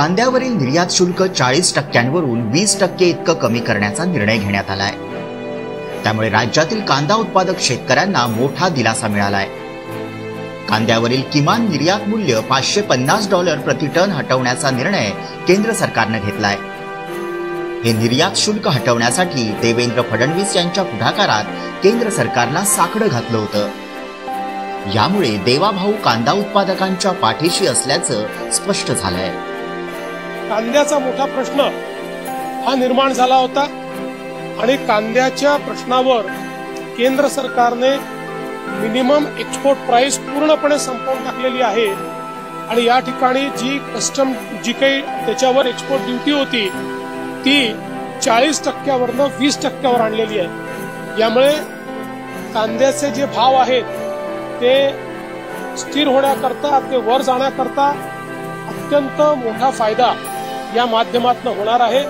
कांद्यावरील निर्यात शुल्क 40%वरून 20% इतकं कमी करण्याचा निर्णय घेण्यात आलाय। त्यामुळे राज्यातील कांदा उत्पादक शेतकऱ्यांना मोठा दिलासा मिळालाय। कांद्यावरील किमान निर्यात मूल्य $550 प्रति टन हटवण्याचा निर्णय केंद्र सरकारने घेतलाय। हे निर्यात शुल्क हटवण्यासाठी देवेंद्र फडणवीस यांच्या पुढाकारात केंद्र सरकारला साकडं घातलं होतं। यामुळे देवाभाऊ कांदा उत्पादकांच्या पाठीशी असल्याचं स्पष्ट झालंय। कांद्याचा मोठा प्रश्न हा निर्माण झाला होता आणि कांद्याच्या प्रश्नावर केंद्र सरकारने मिनिमम एक्सपोर्ट प्राइस पूर्णपणे संपवून टाकलेली आहे आणि या ठिकाणी जी कस्टम जी काही त्याच्यावर एक्सपोर्ट ड्युटी होती ती 40%वरनं 20%वर आणलेली आहे। यामुळे कांद्याचे जे भाव आहेत ते स्थिर होण्याकरता, ते वर जाण्याकरता अत्यंत मोठा फायदा या माध्यमातून होणार आहे।